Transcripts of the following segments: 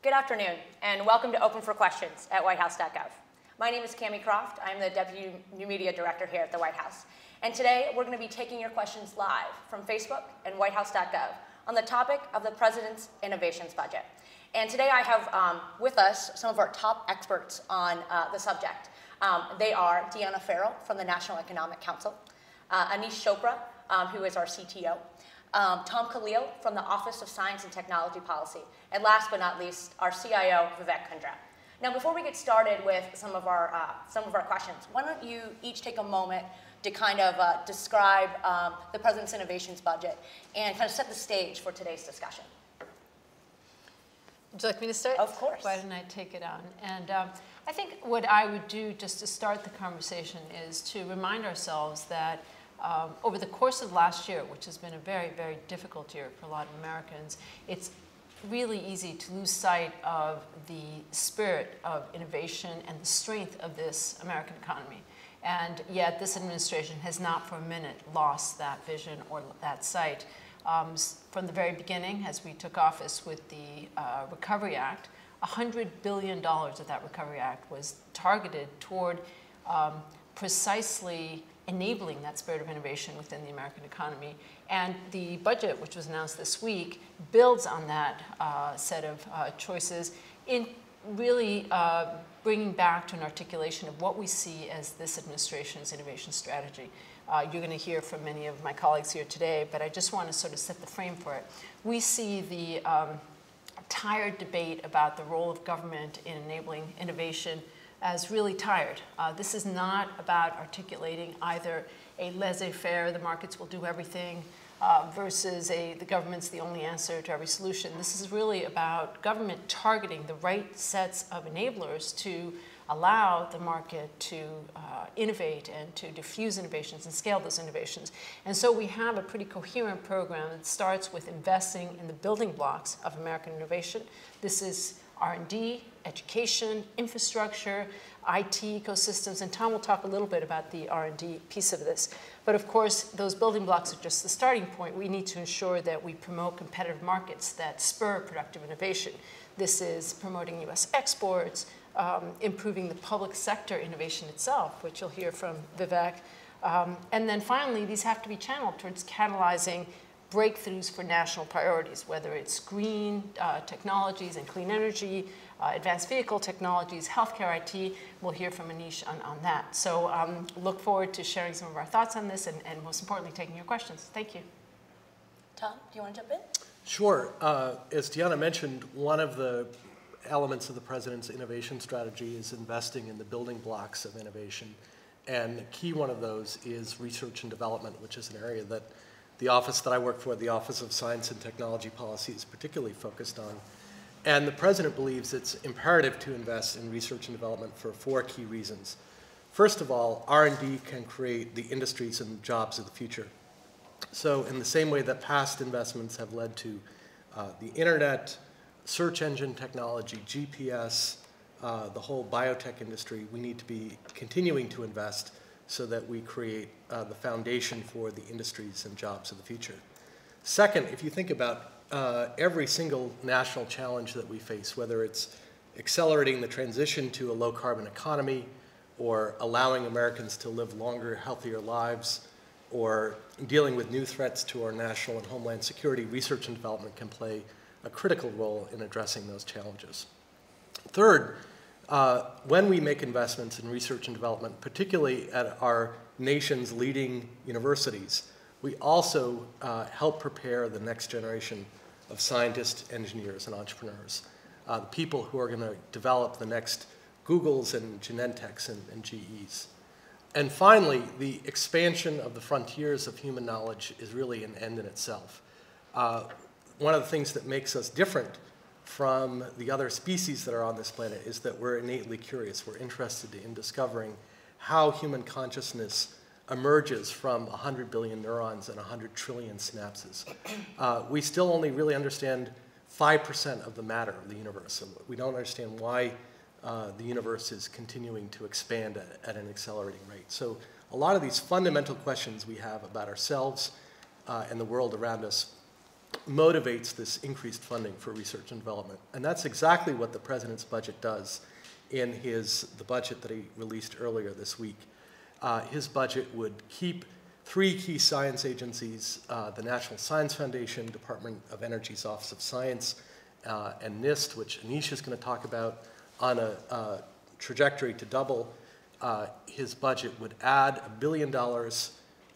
Good afternoon, and welcome to Open for Questions at whitehouse.gov. My name is Cami Croft. I'm the Deputy New Media Director here at the White House. And today, we're going to be taking your questions live from Facebook and whitehouse.gov on the topic of the President's Innovations Budget. And today, I have with us some of our top experts on the subject. They are Deanna Farrell from the National Economic Council, Aneesh Chopra, who is our CTO, Tom Kalil from the Office of Science and Technology Policy, and last but not least, our CIO Vivek Kundra. Now, before we get started with some of our questions, why don't you each take a moment to kind of describe the President's Innovations Budget and kind of set the stage for today's discussion. Would you like me to start? Of course. Why don't I take it on? And I think what I would do just to start the conversation is to remind ourselves that over the course of last year, which has been a very, very difficult year for a lot of Americans, it's really easy to lose sight of the spirit of innovation and the strength of this American economy. And yet this administration has not for a minute lost that vision or that sight. From the very beginning, as we took office with the Recovery Act, $100 billion of that Recovery Act was targeted toward precisely enabling that spirit of innovation within the American economy. And the budget, which was announced this week, builds on that set of choices in really bringing back to an articulation of what we see as this administration's innovation strategy. You're going to hear from many of my colleagues here today, but I just want to sort of set the frame for it. We see the tired debate about the role of government in enabling innovation as really tired. This is not about articulating either a laissez-faire, the markets will do everything, versus the government's the only answer to every solution. This is really about government targeting the right sets of enablers to allow the market to innovate and to diffuse innovations and scale those innovations. And so we have a pretty coherent program that starts with investing in the building blocks of American innovation. This is R&D, education, infrastructure, IT ecosystems, and Tom will talk a little bit about the R&D piece of this. But of course, those building blocks are just the starting point. We need to ensure that we promote competitive markets that spur productive innovation. This is promoting US exports, improving the public sector innovation itself, which you'll hear from Vivek. And then finally, these have to be channeled towards catalyzing breakthroughs for national priorities, whether it's green technologies and clean energy, advanced vehicle technologies, healthcare IT. We'll hear from Aneesh on that. So look forward to sharing some of our thoughts on this and most importantly, taking your questions. Thank you. Tom, do you want to jump in? Sure. As Deanna mentioned, one of the elements of the President's innovation strategy is investing in the building blocks of innovation. And a key one of those is research and development, which is an area that the office that I work for, the Office of Science and Technology Policy, is particularly focused on. And the President believes it's imperative to invest in research and development for 4 key reasons. First of all, R&D can create the industries and jobs of the future. So in the same way that past investments have led to the internet, search engine technology, GPS, the whole biotech industry, we need to be continuing to invest so that we create the foundation for the industries and jobs of the future. Second, if you think about every single national challenge that we face, whether it's accelerating the transition to a low-carbon economy, or allowing Americans to live longer, healthier lives, or dealing with new threats to our national and homeland security, research and development can play a critical role in addressing those challenges. Third, when we make investments in research and development, particularly at our nation's leading universities, we also help prepare the next generation of scientists, engineers, and entrepreneurs, the people who are going to develop the next Googles and Genentechs and GEs. And finally, the expansion of the frontiers of human knowledge is really an end in itself. One of the things that makes us different from the other species that are on this planet is that we're innately curious. We're interested in discovering how human consciousness emerges from 100 billion neurons and 100 trillion synapses. We still only really understand 5% of the matter of the universe. And we don't understand why the universe is continuing to expand at an accelerating rate. So a lot of these fundamental questions we have about ourselves and the world around us motivates this increased funding for research and development. And that's exactly what the president's budget does in the budget that he released earlier this week. His budget would keep 3 key science agencies, the National Science Foundation, Department of Energy's Office of Science, and NIST, which Aneesh is going to talk about, on a trajectory to double. His budget would add $1 billion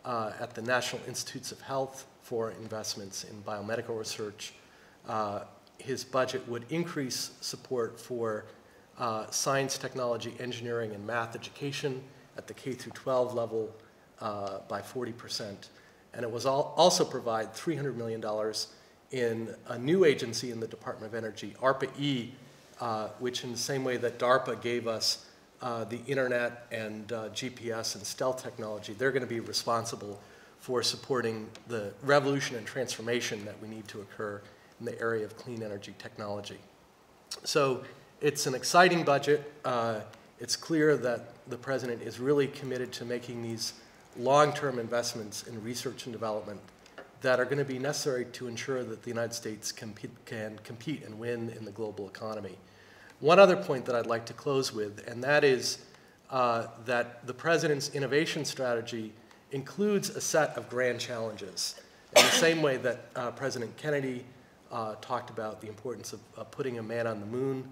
at the National Institutes of Health for investments in biomedical research. His budget would increase support for science, technology, engineering, and math education at the K through 12 level by 40%. And it was also provide $300 million in a new agency in the Department of Energy, ARPA-E, which in the same way that DARPA gave us the internet and GPS and stealth technology, they're going to be responsible for supporting the revolution and transformation that we need to occur in the area of clean energy technology. So it's an exciting budget. It's clear that the president is really committed to making these long-term investments in research and development that are going to be necessary to ensure that the United States can compete and win in the global economy. One other point that I'd like to close with, and that is that the president's innovation strategy includes a set of grand challenges. In the same way that President Kennedy talked about the importance of putting a man on the moon,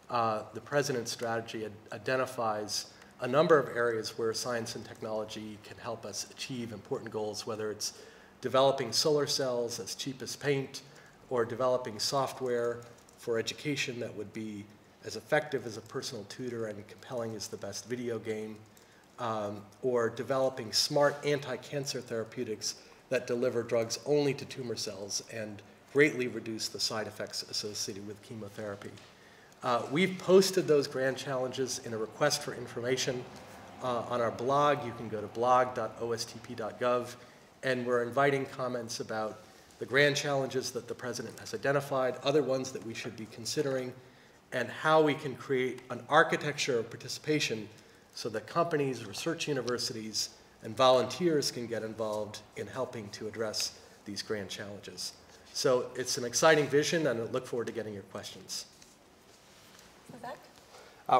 the president's strategy identifies a number of areas where science and technology can help us achieve important goals, whether it's developing solar cells as cheap as paint, or developing software for education that would be as effective as a personal tutor and compelling as the best video game, or developing smart anti-cancer therapeutics that deliver drugs only to tumor cells and greatly reduce the side effects associated with chemotherapy. We've posted those grand challenges in a request for information on our blog. You can go to blog.ostp.gov, and we're inviting comments about the grand challenges that the president has identified, other ones that we should be considering, and how we can create an architecture of participation so that companies, research universities, and volunteers can get involved in helping to address these grand challenges. So it's an exciting vision, and I look forward to getting your questions. Vivek?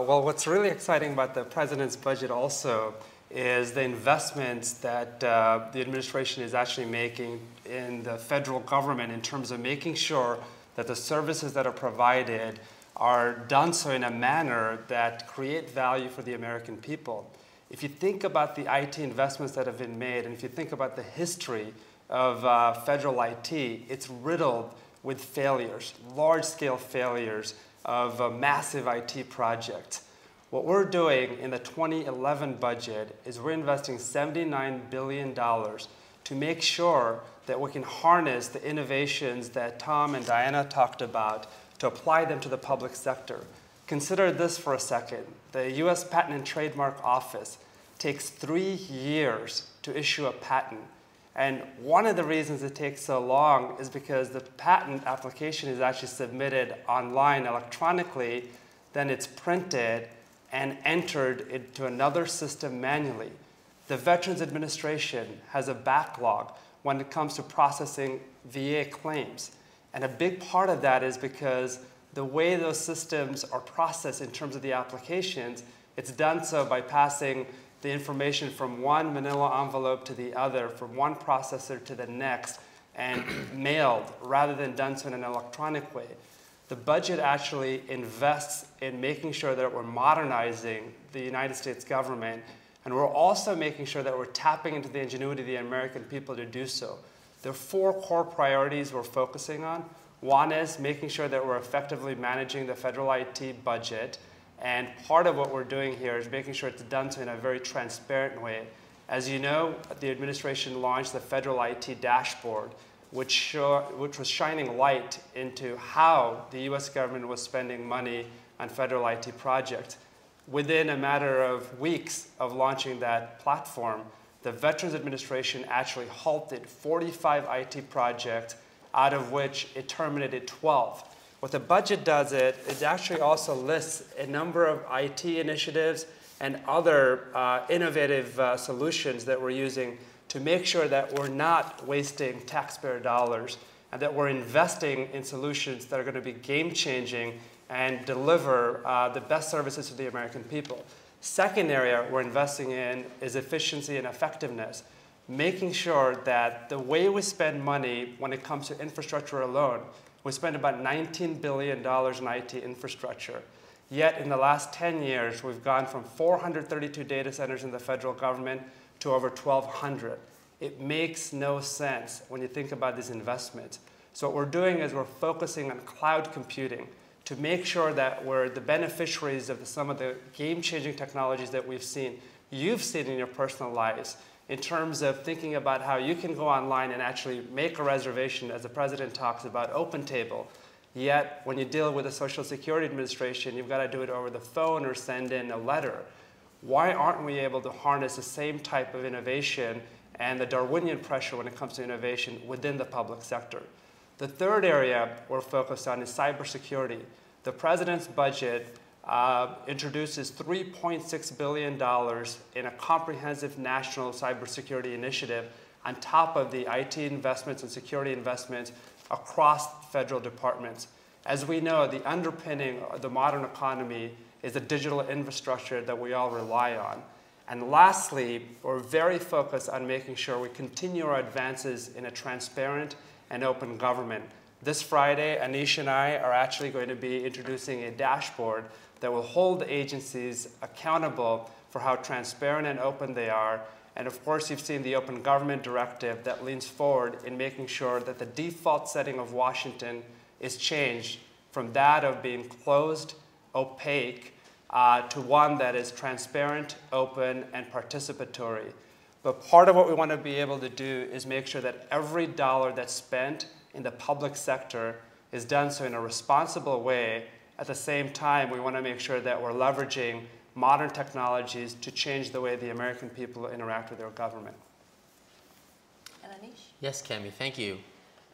Well, what's really exciting about the president's budget also is the investments that the administration is actually making in the federal government in terms of making sure that the services that are provided are done so in a manner that create value for the American people. If you think about the IT investments that have been made, and if you think about the history of federal IT, it's riddled with failures, large-scale failures of massive IT projects. What we're doing in the 2011 budget is we're investing $79 billion to make sure that we can harness the innovations that Tom and Diana talked about to apply them to the public sector. Consider this for a second. The US Patent and Trademark Office takes 3 years to issue a patent. And one of the reasons it takes so long is because the patent application is actually submitted online electronically, then it's printed and entered into another system manually. The Veterans Administration has a backlog when it comes to processing VA claims. And a big part of that is because the way those systems are processed in terms of the applications, it's done so by passing the information from one manila envelope to the other, from one processor to the next, and mailed rather than done so in an electronic way. The budget actually invests in making sure that we're modernizing the United States government, and we're also making sure that we're tapping into the ingenuity of the American people to do so. There are 4 core priorities we're focusing on. One is making sure that we're effectively managing the federal IT budget, and part of what we're doing here is making sure it's done so in a very transparent way. As you know, the administration launched the federal IT dashboard, which was shining light into how the US government was spending money on federal IT projects. Within a matter of weeks of launching that platform, the Veterans Administration actually halted 45 IT projects, out of which it terminated 12. What the budget does, it actually also lists a number of IT initiatives and other innovative solutions that we're using to make sure that we're not wasting taxpayer dollars and that we're investing in solutions that are going to be game-changing and deliver the best services to the American people. Second area we're investing in is efficiency and effectiveness, making sure that the way we spend money when it comes to infrastructure alone, we spend about $19 billion in IT infrastructure. Yet in the last 10 years, we've gone from 432 data centers in the federal government to over 1,200. It makes no sense when you think about these investments. So what we're doing is we're focusing on cloud computing to make sure that we're the beneficiaries of some of the game-changing technologies that you've seen in your personal lives, in terms of thinking about how you can go online and actually make a reservation, as the president talks about OpenTable. Yet, when you deal with the Social Security Administration, you've got to do it over the phone or send in a letter. Why aren't we able to harness the same type of innovation and the Darwinian pressure when it comes to innovation within the public sector? The third area we're focused on is cybersecurity. The president's budget introduces $3.6 billion in a comprehensive national cybersecurity initiative on top of the IT investments and security investments across federal departments. As we know, the underpinning of the modern economy is the digital infrastructure that we all rely on. And lastly, we're very focused on making sure we continue our advances in a transparent and open government. This Friday, Aneesh and I are actually going to be introducing a dashboard that will hold agencies accountable for how transparent and open they are. And of course, you've seen the Open Government Directive that leans forward in making sure that the default setting of Washington is changed from that of being closed, opaque, to one that is transparent, open, and participatory. But part of what we want to be able to do is make sure that every dollar that's spent in the public sector is done so in a responsible way. At the same time, we want to make sure that we're leveraging modern technologies to change the way the American people interact with their government. And Aneesh? Yes, Cami, thank you.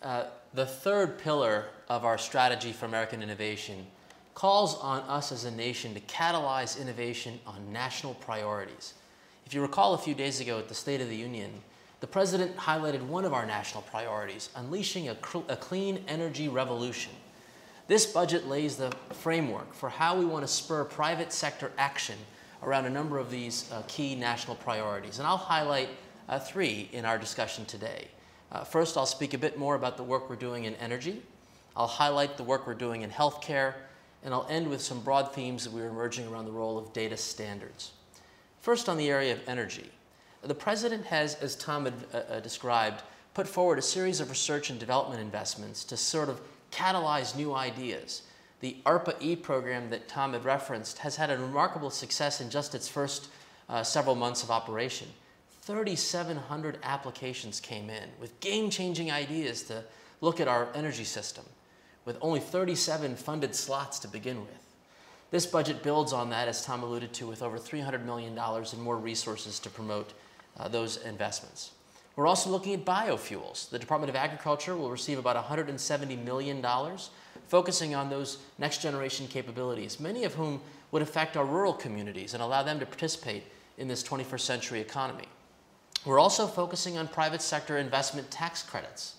The third pillar of our strategy for American innovation calls on us as a nation to catalyze innovation on national priorities. If you recall a few days ago at the State of the Union, the President highlighted one of our national priorities, unleashing a clean energy revolution. This budget lays the framework for how we want to spur private sector action around a number of these key national priorities. And I'll highlight three in our discussion today. First, I'll speak a bit more about the work we're doing in energy. I'll highlight the work we're doing in healthcare, and I'll end with some broad themes that we're emerging around the role of data standards. First, on the area of energy. The President has, as Tom had described, put forward a series of research and development investments to sort of catalyze new ideas. The ARPA-E program that Tom had referenced has had a remarkable success in just its first several months of operation. 3,700 applications came in with game-changing ideas to look at our energy system, with only 37 funded slots to begin with. This budget builds on that, as Tom alluded to, with over $300 million in more resources to promote those investments. We're also looking at biofuels. The Department of Agriculture will receive about $170 million, focusing on those next generation capabilities, many of whom would affect our rural communities and allow them to participate in this 21st century economy. We're also focusing on private sector investment tax credits.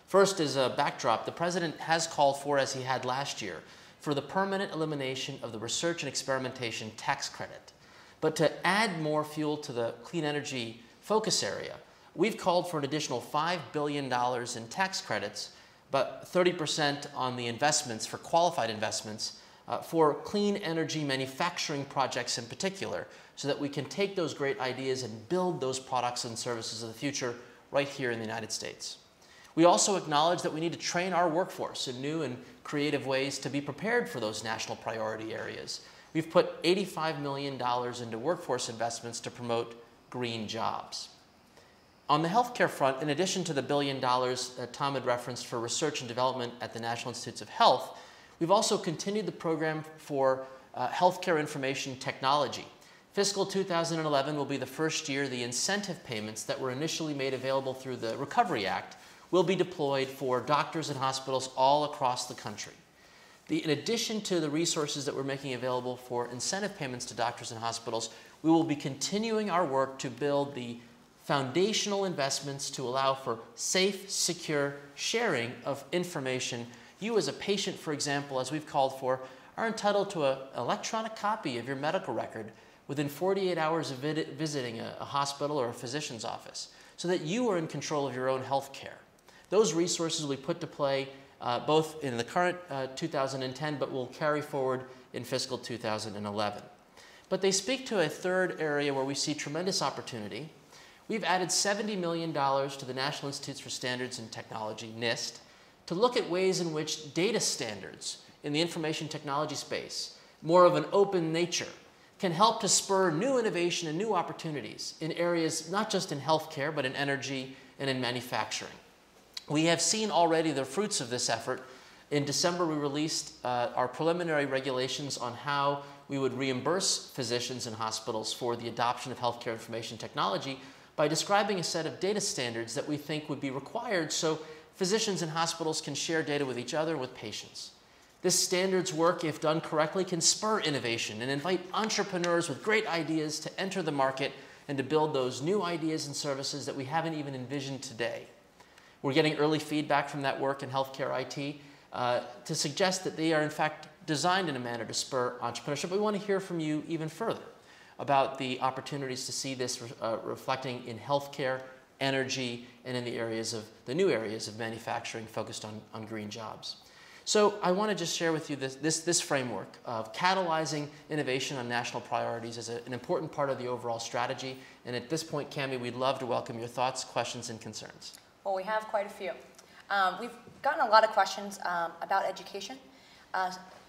First, as a backdrop, the President has called for, as he had last year, for the permanent elimination of the research and experimentation tax credit. But to add more fuel to the clean energy focus area, we've called for an additional $5 billion in tax credits, but 30% on the investments, for qualified investments, for clean energy manufacturing projects in particular, so that we can take those great ideas and build those products and services of the future right here in the United States. We also acknowledge that we need to train our workforce in new and creative ways to be prepared for those national priority areas. We've put $85 million into workforce investments to promote green jobs. On the healthcare front, in addition to the $1 billion Tom had referenced for research and development at the National Institutes of Health, we've also continued the program for healthcare information technology. Fiscal 2011 will be the first year the incentive payments that were initially made available through the Recovery Act will be deployed for doctors and hospitals all across the country. In addition to the resources that we're making available for incentive payments to doctors and hospitals, we will be continuing our work to build the foundational investments to allow for safe, secure sharing of information. You as a patient, for example, as we've called for, are entitled to an electronic copy of your medical record within 48 hours of visiting a hospital or a physician's office, so that you are in control of your own health care. Those resources will be put to play both in the current 2010, but will carry forward in fiscal 2011. But they speak to a third area where we see tremendous opportunity. We've added $70 million to the National Institutes for Standards and Technology, NIST, to look at ways in which data standards in the information technology space, more of an open nature, can help to spur new innovation and new opportunities in areas not just in healthcare, but in energy and in manufacturing. We have seen already the fruits of this effort. In December, we released our preliminary regulations on how we would reimburse physicians and hospitals for the adoption of healthcare information technology by describing a set of data standards that we think would be required so physicians and hospitals can share data with each other and with patients. This standards work, if done correctly, can spur innovation and invite entrepreneurs with great ideas to enter the market and to build those new ideas and services that we haven't even envisioned today. We're getting early feedback from that work in healthcare IT to suggest that they are in fact designed in a manner to spur entrepreneurship. We want to hear from you even further about the opportunities to see this reflecting in healthcare, energy, and in the new areas of manufacturing focused on green jobs. So I want to just share with you this framework of catalyzing innovation on national priorities as an important part of the overall strategy. And at this point, Cami, we'd love to welcome your thoughts, questions, and concerns. Well, we have quite a few. We've gotten a lot of questions about education,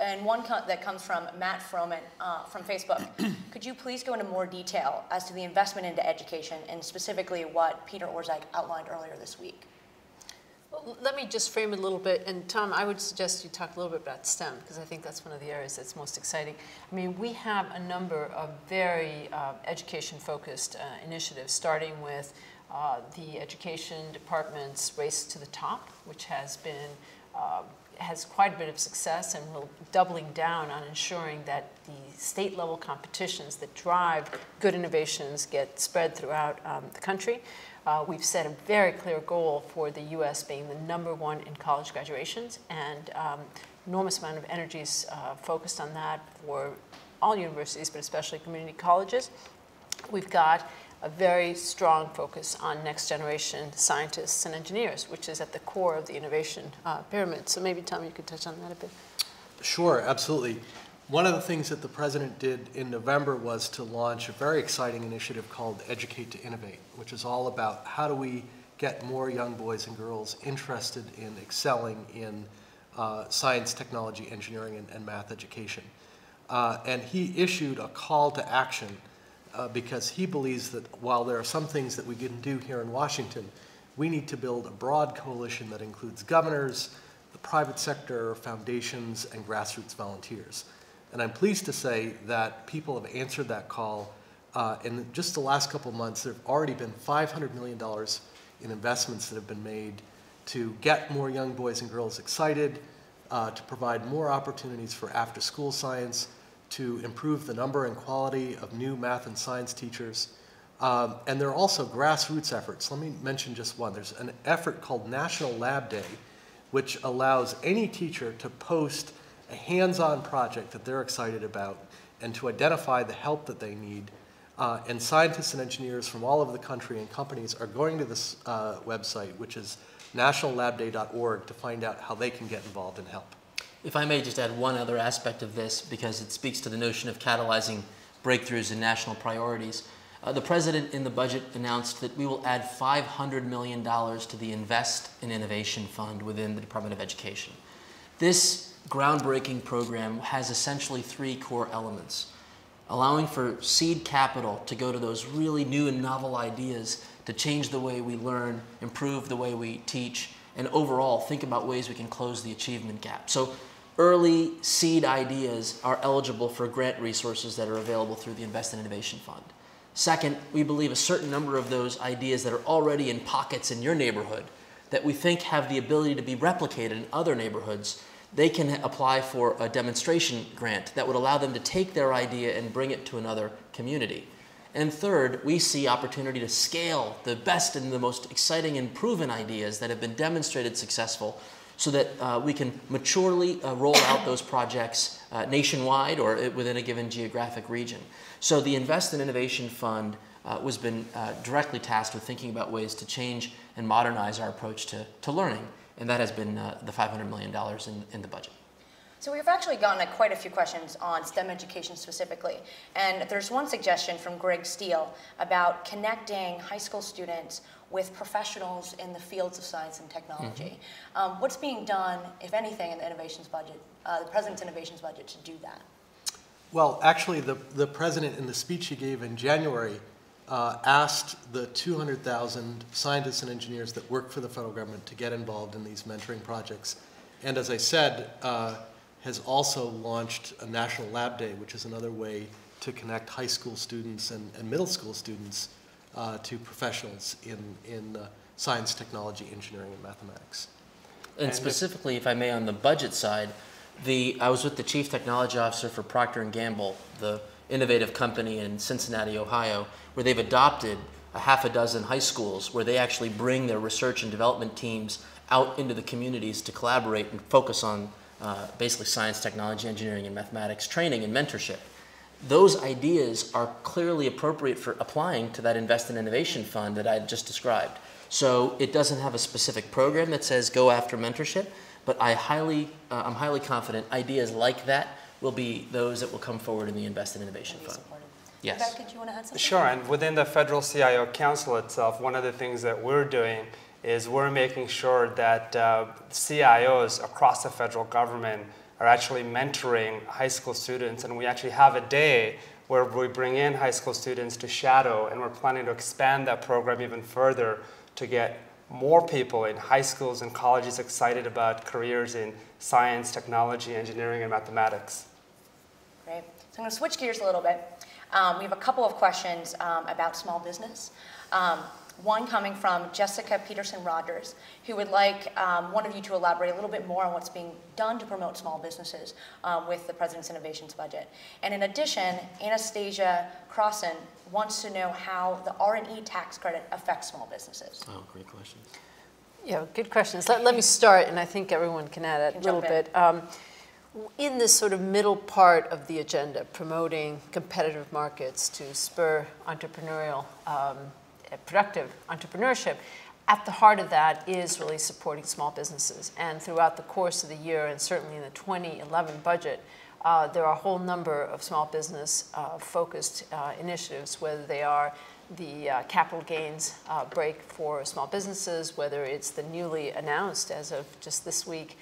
and one that comes from Matt Froman from Facebook. Could you please go into more detail as to the investment into education and specifically what Peter Orszag outlined earlier this week? Well, let me just frame it a little bit. And Tom, I would suggest you talk a little bit about STEM, because I think that's one of the areas that's most exciting. I mean, we have a number of very education-focused initiatives, starting with the education department's Race to the Top, which has been has quite a bit of success, and we're doubling down on ensuring that the state-level competitions that drive good innovations get spread throughout the country. We've set a very clear goal for the U.S. being the #1 in college graduations, and enormous amount of energy is focused on that for all universities, but especially community colleges. We've got a very strong focus on next-generation scientists and engineers, which is at the core of the innovation pyramid. So maybe, Tom, you could touch on that a bit. Sure, absolutely. One of the things that the president did in November was to launch a very exciting initiative called Educate to Innovate, which is all about how do we get more young boys and girls interested in excelling in science, technology, engineering, and math education. And he issued a call to action because he believes that while there are some things that we can do here in Washington, we need to build a broad coalition that includes governors, the private sector, foundations, and grassroots volunteers. And I'm pleased to say that people have answered that call. In just the last couple of months, there have already been $500 million in investments that have been made to get more young boys and girls excited, to provide more opportunities for after-school science, to improve the number and quality of new math and science teachers. And there are also grassroots efforts. Let me mention just one. There's an effort called National Lab Day, which allows any teacher to post a hands-on project that they're excited about and to identify the help that they need. And scientists and engineers from all over the country and companies are going to this website, which is nationallabday.org, to find out how they can get involved and help. If I may just add one other aspect of this, because it speaks to the notion of catalyzing breakthroughs in national priorities. The president in the budget announced that we will add $500 million to the Invest in Innovation Fund within the Department of Education. This groundbreaking program has essentially 3 core elements: allowing for seed capital to go to those really new and novel ideas to change the way we learn, improve the way we teach, and overall think about ways we can close the achievement gap. So early seed ideas are eligible for grant resources that are available through the Invest in Innovation Fund. Second, we believe a certain number of those ideas that are already in pockets in your neighborhood that we think have the ability to be replicated in other neighborhoods, they can apply for a demonstration grant that would allow them to take their idea and bring it to another community. And third, we see opportunity to scale the best and the most exciting and proven ideas that have been demonstrated successful so that we can maturely roll out those projects nationwide or within a given geographic region. So the Invest in Innovation Fund was been directly tasked with thinking about ways to change and modernize our approach to learning, and that has been the $500 million in the budget. So we've actually gotten quite a few questions on STEM education specifically, and there's one suggestion from Greg Steele about connecting high school students with professionals in the fields of science and technology. What's being done, if anything, in the innovations budget, the President's innovations budget to do that? Well, actually, the President in the speech he gave in January asked the 200,000 scientists and engineers that work for the federal government to get involved in these mentoring projects. And as I said, has also launched a National Lab Day, which is another way to connect high school students and middle school students to professionals in science, technology, engineering, and mathematics. And specifically, if I may, on the budget side, I was with the Chief Technology Officer for Procter & Gamble, the innovative company in Cincinnati, Ohio, where they've adopted a half a dozen high schools where they actually bring their research and development teams out into the communities to collaborate and focus on basically science, technology, engineering, and mathematics training and mentorship. Those ideas are clearly appropriate for applying to that Invest in Innovation Fund that I just described. So it doesn't have a specific program that says go after mentorship, but I'm highly confident ideas like that will be those that will come forward in the Invest in Innovation Fund. Yes. Vivek, did you want to add something? Sure, and within the Federal CIO Council itself, one of the things that we're doing is we're making sure that CIOs across the federal government are actually mentoring high school students, and we actually have a day where we bring in high school students to shadow, and we're planning to expand that program even further to get more people in high schools and colleges excited about careers in science, technology, engineering, and mathematics. Great. So I'm going to switch gears a little bit. We have a couple of questions about small business. One coming from Jessica Peterson-Rogers, who would like one of you to elaborate a little bit more on what's being done to promote small businesses with the President's Innovations budget. And in addition, Anastasia Crossan wants to know how the R&E tax credit affects small businesses. Oh, great questions. Yeah, good questions. Let me start, and I think everyone can add a little bit. In this sort of middle part of the agenda, promoting competitive markets to spur entrepreneurial productive entrepreneurship, at the heart of that is really supporting small businesses. And throughout the course of the year, and certainly in the 2011 budget, there are a whole number of small business focused initiatives, whether they are the capital gains break for small businesses, whether it's the newly announced, as of just this week,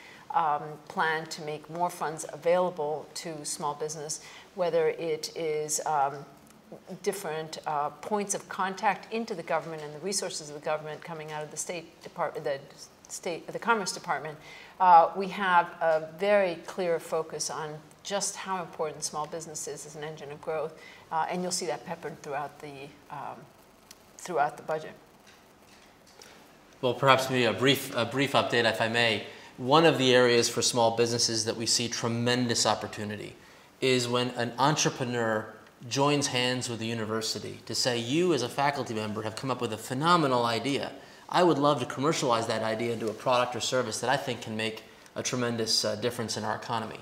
plan to make more funds available to small business, whether it is different points of contact into the government and the resources of the government coming out of the State Department, the Commerce Department. We have a very clear focus on just how important small business is as an engine of growth, and you'll see that peppered throughout the budget. Well, perhaps maybe a brief update, if I may. One of the areas for small businesses that we see tremendous opportunity is when an entrepreneur joins hands with the university to say, you as a faculty member have come up with a phenomenal idea. I would love to commercialize that idea into a product or service that I think can make a tremendous difference in our economy.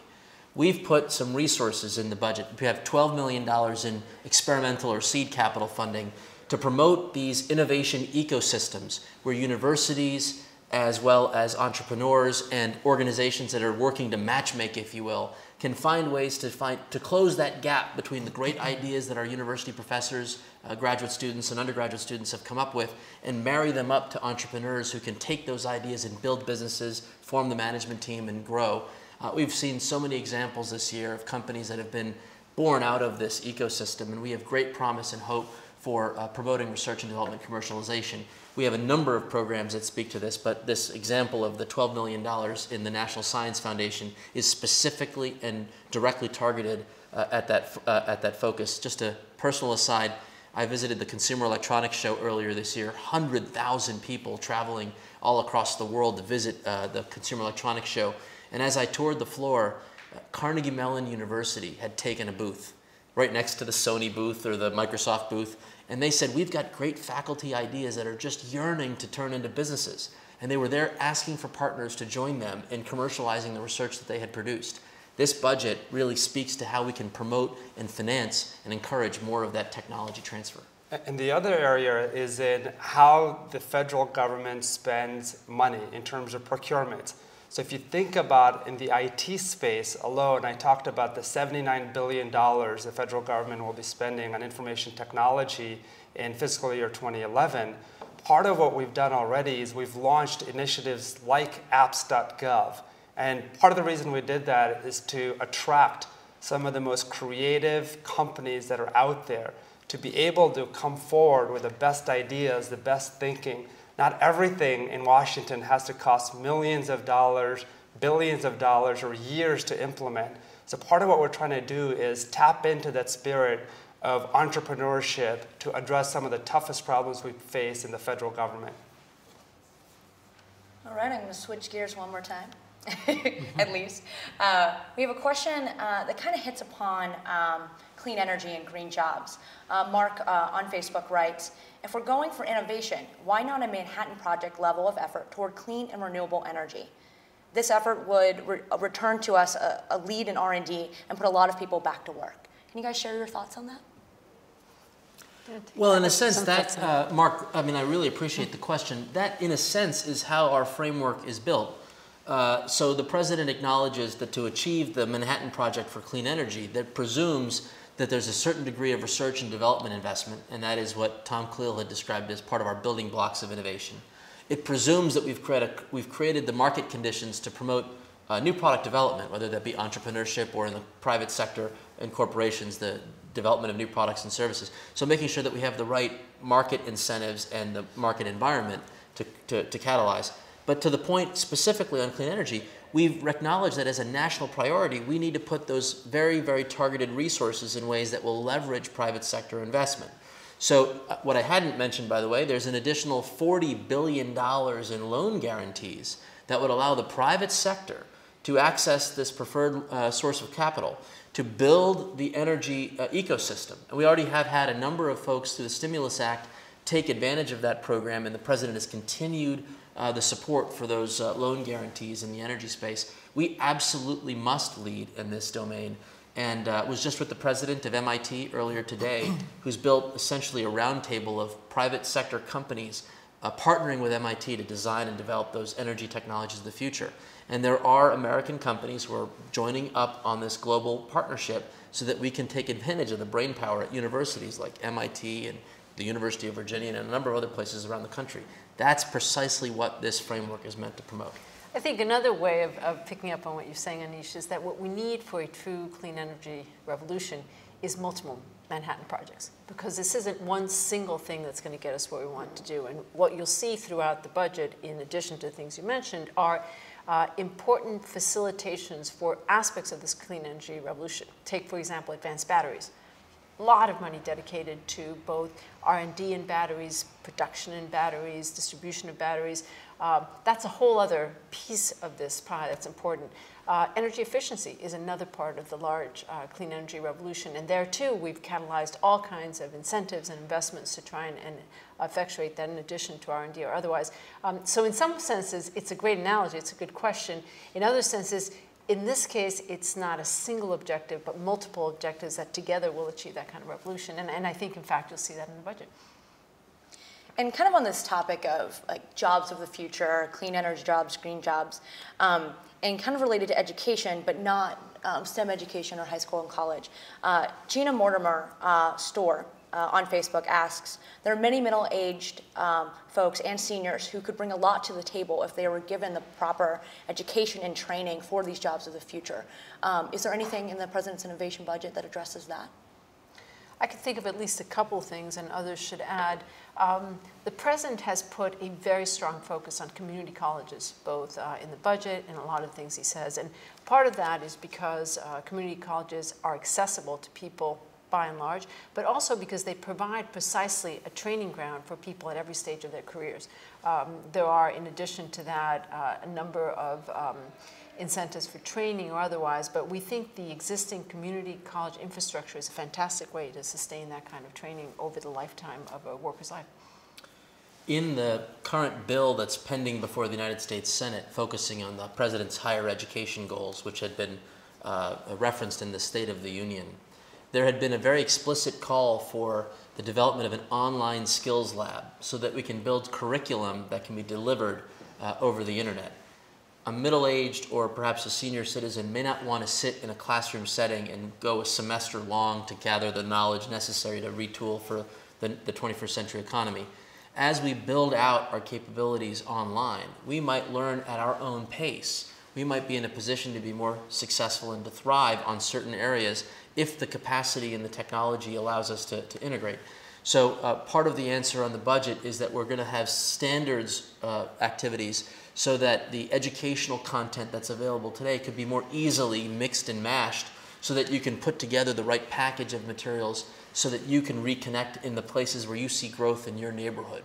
We've put some resources in the budget. We have $12 million in experimental or seed capital funding to promote these innovation ecosystems where universities, as well as entrepreneurs and organizations that are working to matchmake, if you will, can find ways to close that gap between the great ideas that our university professors, graduate students, and undergraduate students have come up with, and marry them up to entrepreneurs who can take those ideas and build businesses, form the management team, and grow. We've seen so many examples this year of companies that have been born out of this ecosystem, and we have great promise and hope for promoting research and development commercialization. We have a number of programs that speak to this, but this example of the $12 million in the National Science Foundation is specifically and directly targeted at that focus. Just a personal aside, I visited the Consumer Electronics Show earlier this year, 100,000 people traveling all across the world to visit the Consumer Electronics Show. And as I toured the floor, Carnegie Mellon University had taken a booth. right next to the Sony booth or the Microsoft booth. And they said, we've got great faculty ideas that are just yearning to turn into businesses. And they were there asking for partners to join them in commercializing the research that they had produced. This budget really speaks to how we can promote and finance and encourage more of that technology transfer. And the other area is in how the federal government spends money in terms of procurement. So if you think about in the IT space alone, I talked about the $79 billion the federal government will be spending on information technology in fiscal year 2011. Part of what we've done already is we've launched initiatives like apps.gov. And part of the reason we did that is to attract some of the most creative companies that are out there to be able to come forward with the best ideas, the best thinking. Not everything in Washington has to cost millions of dollars, billions of dollars, or years to implement. So part of what we're trying to do is tap into that spirit of entrepreneurship to address some of the toughest problems we face in the federal government. All right, I'm going to switch gears one more time, at least. We have a question that kind of hits upon clean energy and green jobs. Mark on Facebook writes, if we're going for innovation, why not a Manhattan Project level of effort toward clean and renewable energy? This effort would return to us a lead in R&D and put a lot of people back to work. Can you guys share your thoughts on that? Well, in a sense, that, Mark, I mean, I really appreciate the question. That, in a sense, is how our framework is built. So the president acknowledges that to achieve the Manhattan Project for clean energy, that presumes that there's a certain degree of research and development investment, and that is what Tom Kalil had described as part of our building blocks of innovation. It presumes that we've created the market conditions to promote new product development, whether that be entrepreneurship or in the private sector and corporations, the development of new products and services. So making sure that we have the right market incentives and the market environment to catalyze. But to the point specifically on clean energy, we've acknowledged that as a national priority, we need to put those very, very targeted resources in ways that will leverage private sector investment. So what I hadn't mentioned, by the way, there's an additional $40 billion in loan guarantees that would allow the private sector to access this preferred source of capital to build the energy ecosystem. And we already have had a number of folks through the Stimulus Act take advantage of that program, and the president has continued the support for those loan guarantees in the energy space. We absolutely must lead in this domain. And was just with the president of MIT earlier today, who's built essentially a roundtable of private sector companies partnering with MIT to design and develop those energy technologies of the future. And there are American companies who are joining up on this global partnership so that we can take advantage of the brainpower at universities like MIT and the University of Virginia and a number of other places around the country. That's precisely what this framework is meant to promote. I think another way of picking up on what you're saying, Aneesh, is that what we need for a true clean energy revolution is multiple Manhattan projects, because this isn't one single thing that's going to get us where we want to do. And what you'll see throughout the budget, in addition to the things you mentioned, are important facilitations for aspects of this clean energy revolution. Take, for example, advanced batteries. A lot of money dedicated to both R&D in batteries, production in batteries, distribution of batteries. That's a whole other piece of this pie that's important. Energy efficiency is another part of the large clean energy revolution. And there, too, we've catalyzed all kinds of incentives and investments to try and effectuate that in addition to R&D or otherwise. So in some senses, it's a great analogy. It's a good question. In other senses, in this case, it's not a single objective, but multiple objectives that together will achieve that kind of revolution. And I think, in fact, you'll see that in the budget. And kind of on this topic of like jobs of the future, clean energy jobs, green jobs, and kind of related to education, but not STEM education or high school and college. Gina Mortimer Store on Facebook asks, there are many middle-aged folks and seniors who could bring a lot to the table if they were given the proper education and training for these jobs of the future. Is there anything in the President's innovation budget that addresses that? I could think of at least a couple things, and others should add. The President has put a very strong focus on community colleges, both in the budget and a lot of things he says. And part of that is because community colleges are accessible to people by and large, but also because they provide precisely a training ground for people at every stage of their careers. There are, in addition to that, a number of incentives for training or otherwise, but we think the existing community college infrastructure is a fantastic way to sustain that kind of training over the lifetime of a worker's life. In the current bill that's pending before the United States Senate, focusing on the president's higher education goals, which had been referenced in the State of the Union, there had been a very explicit call for the development of an online skills lab so that we can build curriculum that can be delivered over the internet. A middle-aged or perhaps a senior citizen may not want to sit in a classroom setting and go a semester long to gather the knowledge necessary to retool for the 21st century economy. As we build out our capabilities online, we might learn at our own pace. We might be in a position to be more successful and to thrive on certain areas if the capacity and the technology allows us to integrate. So part of the answer on the budget is that we're going to have standards activities so that the educational content that's available today could be more easily mixed and mashed so that you can put together the right package of materials so that you can reconnect in the places where you see growth in your neighborhood.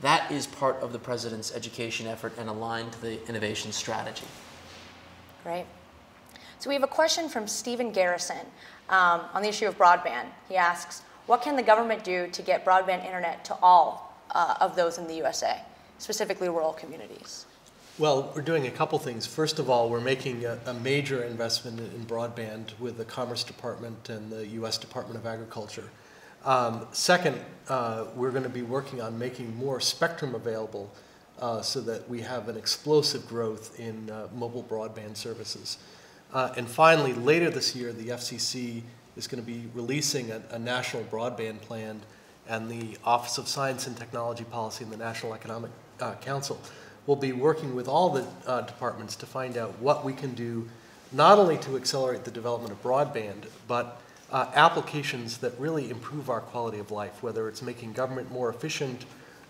That is part of the president's education effort and aligned to the innovation strategy. Great. So we have a question from Stephen Garrison on the issue of broadband. He asks, what can the government do to get broadband internet to all of those in the USA, specifically rural communities? Well, we're doing a couple things. First of all, we're making a major investment in broadband with the Commerce Department and the U.S. Department of Agriculture. Second, we're going to be working on making more spectrum available so that we have an explosive growth in mobile broadband services. And finally, later this year, the FCC is going to be releasing a national broadband plan, and the Office of Science and Technology Policy and the National Economic Council will be working with all the departments to find out what we can do, not only to accelerate the development of broadband, but applications that really improve our quality of life, whether it's making government more efficient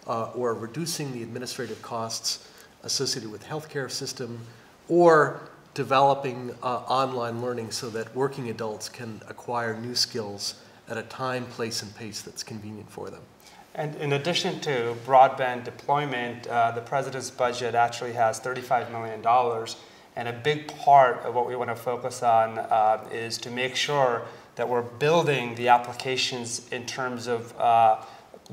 or reducing the administrative costs associated with healthcare system, or developing online learning so that working adults can acquire new skills at a time, place, and pace that's convenient for them. And in addition to broadband deployment, the president's budget actually has $35 million. And a big part of what we want to focus on is to make sure that we're building the applications in terms of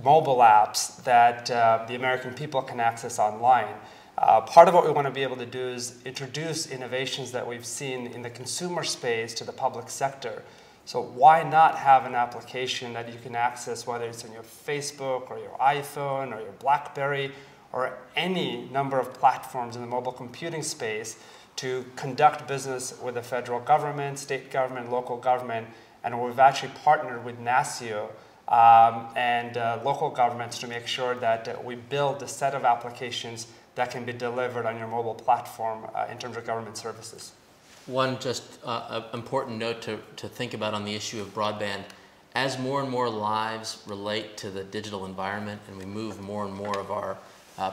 mobile apps that the American people can access online. Part of what we want to be able to do is introduce innovations that we've seen in the consumer space to the public sector. So why not have an application that you can access, whether it's on your Facebook or your iPhone or your BlackBerry or any number of platforms in the mobile computing space to conduct business with the federal government, state government, local government, and we've actually partnered with NASIO and local governments to make sure that we build a set of applications that can be delivered on your mobile platform in terms of government services. One just important note to think about on the issue of broadband. As more and more lives relate to the digital environment and we move more and more of our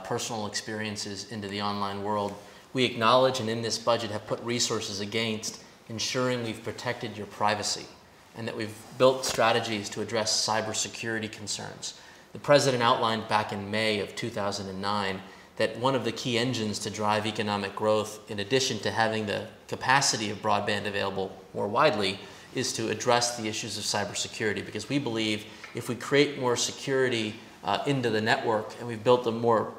personal experiences into the online world, we acknowledge and in this budget have put resources against ensuring we've protected your privacy and that we've built strategies to address cybersecurity concerns. The president outlined back in May of 2009 that one of the key engines to drive economic growth, in addition to having the capacity of broadband available more widely, is to address the issues of cybersecurity, because we believe if we create more security into the network and we've built a more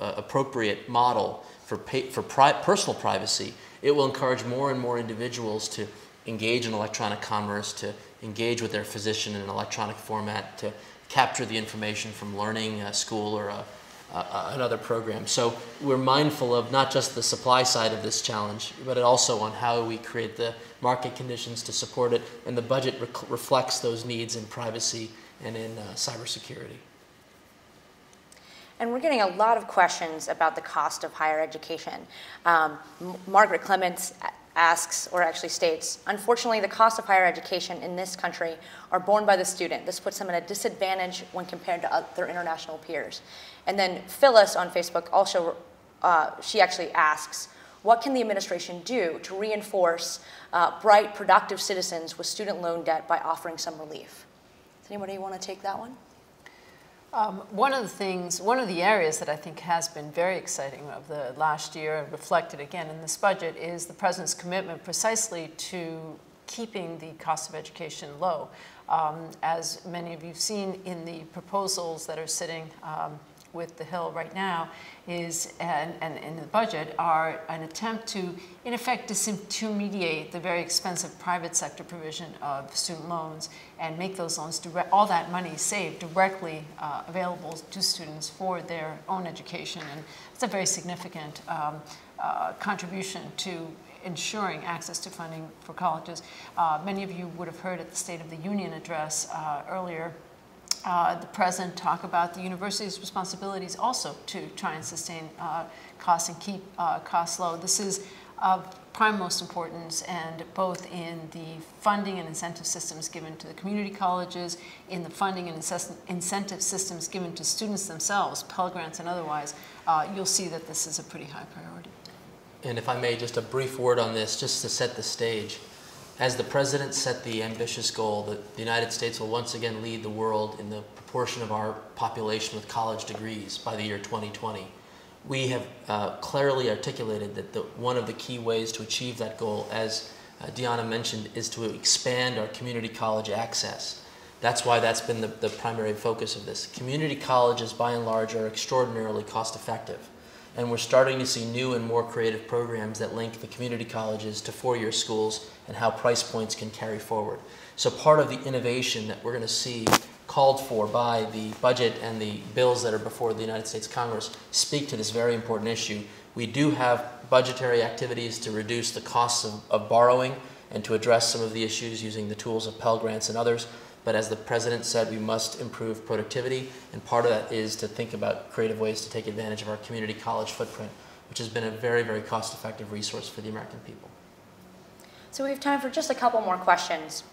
appropriate model for personal privacy, it will encourage more and more individuals to engage in electronic commerce, to engage with their physician in an electronic format, to capture the information from learning, school, or another program. So we're mindful of not just the supply side of this challenge, but also on how we create the market conditions to support it, and the budget reflects those needs in privacy and in cybersecurity. And we're getting a lot of questions about the cost of higher education. Margaret Clements asks, or actually states, unfortunately, the cost of higher education in this country are borne by the student. This puts them at a disadvantage when compared to other international peers. And then Phyllis on Facebook also, she actually asks, what can the administration do to reinforce bright, productive citizens with student loan debt by offering some relief? Does anybody want to take that one? One of the areas that I think has been very exciting of the last year and reflected again in this budget is the President's commitment precisely to keeping the cost of education low. As many of you have seen in the proposals that are sitting with the Hill right now and in the budget are an attempt to, in effect, disintermediate the very expensive private sector provision of student loans and make those loans, all that money saved, directly available to students for their own education. And it's a very significant contribution to ensuring access to funding for colleges. Many of you would have heard at the State of the Union address earlier the President talk about the university's responsibilities also to try and sustain costs and keep costs low. This is of prime most importance, and both in the funding and incentive systems given to the community colleges, in the funding and incentive systems given to students themselves, Pell Grants and otherwise, you'll see that this is a pretty high priority. And if I may, just a brief word on this, just to set the stage. As the President set the ambitious goal that the United States will once again lead the world in the proportion of our population with college degrees by the year 2020, we have clearly articulated that one of the key ways to achieve that goal, as Deanna mentioned, is to expand our community college access. That's why that's been the primary focus of this. Community colleges, by and large, are extraordinarily cost-effective. And we're starting to see new and more creative programs that link the community colleges to four-year schools and how price points can carry forward. So part of the innovation that we're going to see called for by the budget and the bills that are before the United States Congress speak to this very important issue. We do have budgetary activities to reduce the costs of borrowing and to address some of the issues using the tools of Pell Grants and others. But as the President said, we must improve productivity, and part of that is to think about creative ways to take advantage of our community college footprint, which has been a very, very cost-effective resource for the American people. So we have time for just a couple more questions.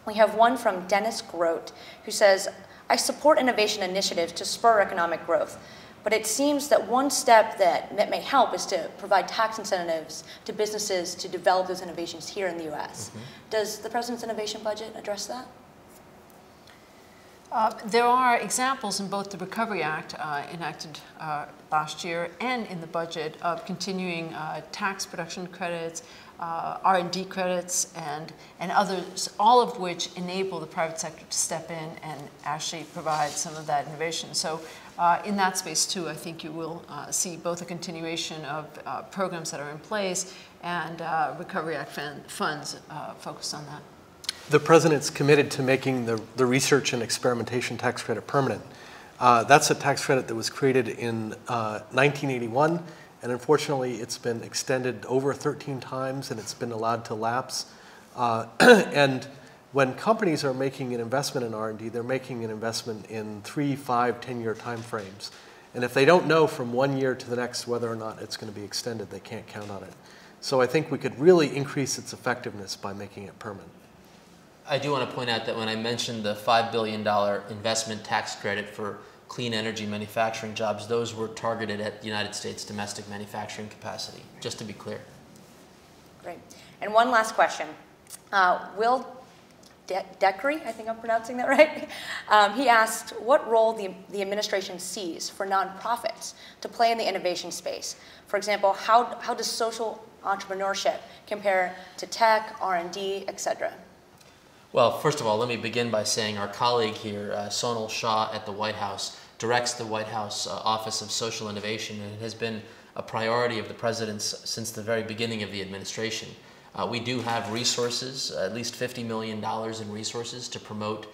We have one from Dennis Grote, who says, I support innovation initiatives to spur economic growth, but it seems that one step that may help is to provide tax incentives to businesses to develop those innovations here in the U.S. Mm-hmm. Does the President's innovation budget address that? There are examples in both the Recovery Act enacted last year and in the budget of continuing tax production credits, R&D credits, and others, all of which enable the private sector to step in and actually provide some of that innovation. So in that space too, I think you will see both a continuation of programs that are in place and Recovery Act funds focused on that. The President's committed to making the research and experimentation tax credit permanent. That's a tax credit that was created in 1981, and unfortunately it's been extended over 13 times and it's been allowed to lapse. And when companies are making an investment in R&D, they're making an investment in 3, 5, 10-year time frames. And if they don't know from one year to the next whether or not it's going to be extended, they can't count on it. So I think we could really increase its effectiveness by making it permanent. I do want to point out that when I mentioned the $5 billion investment tax credit for clean energy manufacturing jobs, those were targeted at the United States domestic manufacturing capacity, just to be clear. Great. And one last question. Will Deckery, I think I'm pronouncing that right, he asked what role the administration sees for nonprofits to play in the innovation space. For example, how does social entrepreneurship compare to tech, R&D, et cetera? Well, first of all, let me begin by saying our colleague here, Sonal Shah at the White House, directs the White House Office of Social Innovation, and it has been a priority of the President's since the very beginning of the administration. We do have resources, at least $50 million in resources to promote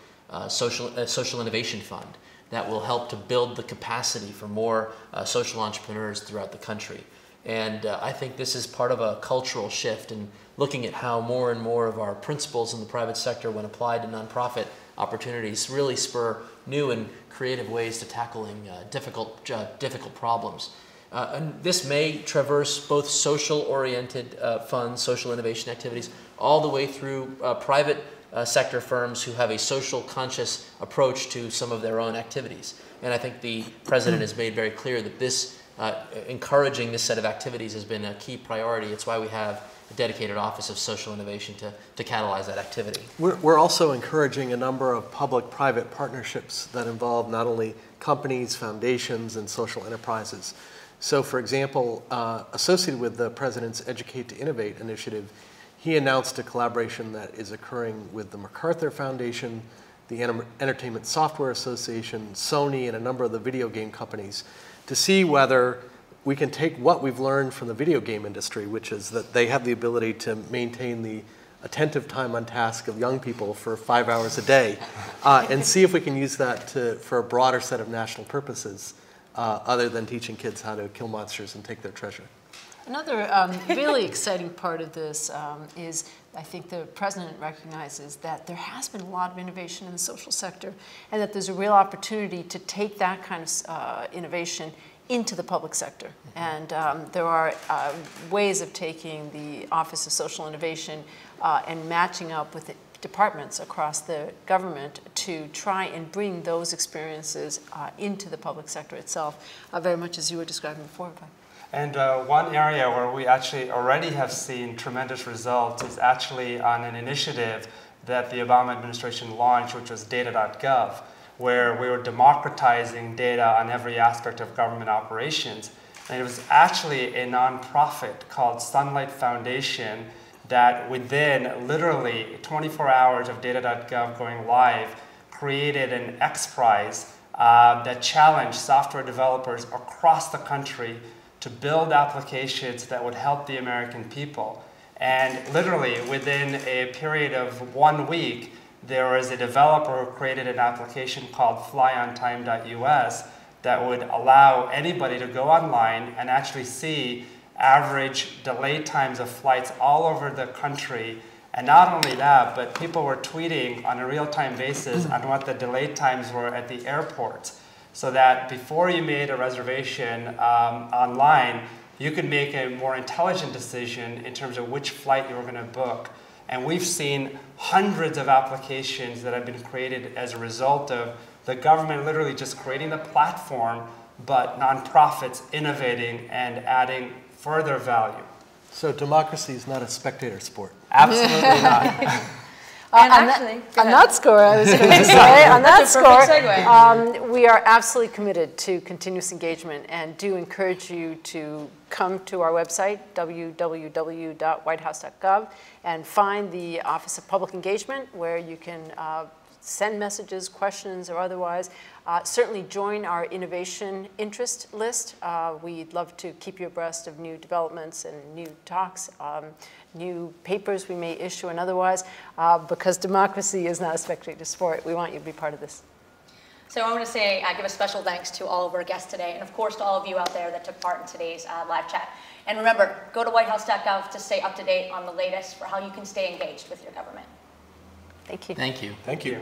social innovation fund that will help to build the capacity for more social entrepreneurs throughout the country. And I think this is part of a cultural shift in looking at how more and more of our principles in the private sector, when applied to nonprofit opportunities, really spur new and creative ways to tackling difficult problems. And this may traverse both social-oriented funds, social innovation activities, all the way through private sector firms who have a social conscious approach to some of their own activities. And I think the President has made very clear that this encouraging this set of activities has been a key priority. It's why we have a dedicated Office of Social Innovation to catalyze that activity. We're also encouraging a number of public-private partnerships that involve not only companies, foundations, and social enterprises. So, for example, associated with the President's Educate to Innovate initiative, he announced a collaboration that is occurring with the MacArthur Foundation, the Entertainment Software Association, Sony, and a number of the video game companies to see whether we can take what we've learned from the video game industry, which is that they have the ability to maintain the attentive time on task of young people for 5 hours a day, and see if we can use that for a broader set of national purposes other than teaching kids how to kill monsters and take their treasure. Another really exciting part of this is I think the President recognizes that there has been a lot of innovation in the social sector and that there's a real opportunity to take that kind of innovation into the public sector. And there are ways of taking the Office of Social Innovation and matching up with the departments across the government to try and bring those experiences into the public sector itself, very much as you were describing before. And one area where we actually already have seen tremendous results is actually on an initiative that the Obama administration launched, which was data.gov, where we were democratizing data on every aspect of government operations. And it was actually a nonprofit called Sunlight Foundation that within literally 24 hours of data.gov going live, created an X Prize that challenged software developers across the country to build applications that would help the American people. And literally within a period of 1 week, there was a developer who created an application called flyontime.us that would allow anybody to go online and actually see average delay times of flights all over the country. And not only that, but people were tweeting on a real-time basis on what the delay times were at the airports, so that before you made a reservation online, you could make a more intelligent decision in terms of which flight you were going to book. And we've seen hundreds of applications that have been created as a result of the government literally just creating the platform, but nonprofits innovating and adding further value. So democracy is not a spectator sport. Absolutely not. On that score, I was going to say, on that score, we are absolutely committed to continuous engagement and do encourage you to come to our website, www.whitehouse.gov, and find the Office of Public Engagement, where you can send messages, questions, or otherwise. Certainly join our innovation interest list. We'd love to keep you abreast of new developments and new talks, new papers we may issue and otherwise, because democracy is not a spectator sport. We want you to be part of this. So I want to say, give a special thanks to all of our guests today, and of course to all of you out there that took part in today's live chat. And remember, go to whitehouse.gov to stay up to date on the latest for how you can stay engaged with your government. Thank you. Thank you. Thank you.